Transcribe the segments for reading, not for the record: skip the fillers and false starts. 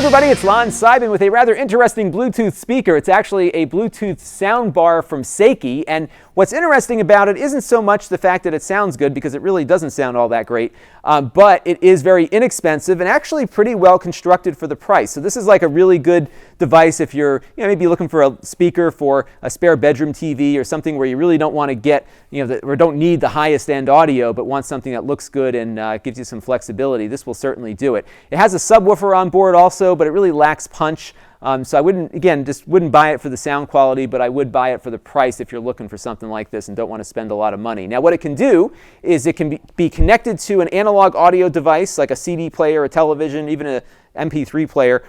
everybody, it's Lon.TV with a rather interesting Bluetooth speaker. It's actually a Bluetooth soundbar from Seiki, and what's interesting about it isn't so much the fact that it sounds good, because it really doesn't sound all that great, but it is very inexpensive and actually pretty well constructed for the price. So this is like a really good device if you're maybe looking for a speaker for a spare bedroom TV or something where you really don't want to get, or don't need the highest end audio, but want something that looks good and gives you some flexibility. This will certainly do it. It has a subwoofer on board also, but it really lacks punch. So I wouldn't buy it for the sound quality, but I would buy it for the price if you're looking for something like this and don't want to spend a lot of money. Now what it can do is it can be connected to an analog audio device like a CD player, a television, even a MP3 player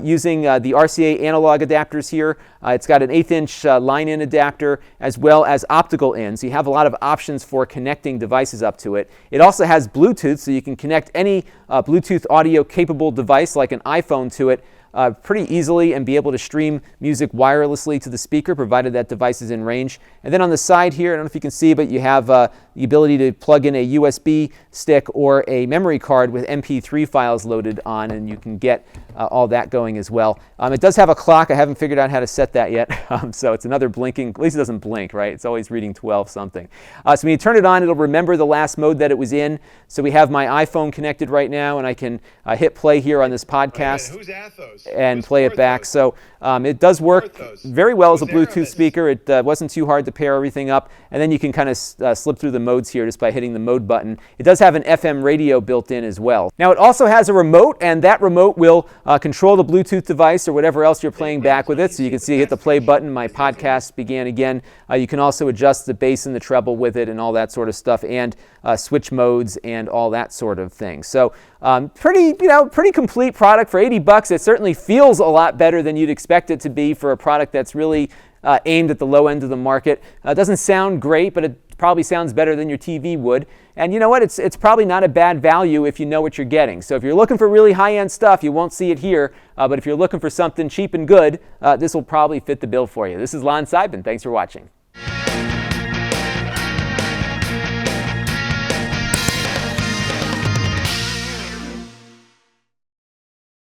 using the RCA analog adapters here. It's got an 1/8 inch line-in adapter as well as optical in, so you have a lot of options for connecting devices up to it. It also has Bluetooth, so you can connect any Bluetooth audio capable device like an iPhone to it pretty easily and be able to stream music wirelessly to the speaker, provided that device is in range. And then on the side here, I don't know if you can see, but you have the ability to plug in a USB stick or a memory card with MP3 files loaded on, and you can get all that going as well. It does have a clock. I haven't figured out how to set that yet, so it's another blinking. At least it doesn't blink, right? It's always reading 12 something. So when you turn it on, it'll remember the last mode that it was in. So we have my iPhone connected right now, and I can hit play here on this podcast. Who's Athos? And play it back. So it does work very well as a Bluetooth speaker. It wasn't too hard to pair everything up, and then you can kind of slip through the modes here just by hitting the mode button. It does have an FM radio built in as well. Now it also has a remote, and that remote will control the Bluetooth device or whatever else you're playing back with it. So you can see, hit the play button, my podcast began again. You can also adjust the bass and the treble with it and all that sort of stuff, and switch modes and all that sort of thing. So pretty complete product for $80. It certainly feels a lot better than you'd expect it to be for a product that's really aimed at the low end of the market. It doesn't sound great, but it probably sounds better than your TV would. And you know what? It's probably not a bad value if you know what you're getting. So if you're looking for really high-end stuff, you won't see it here. But if you're looking for something cheap and good, this will probably fit the bill for you. This is Lon.TV. Thanks for watching.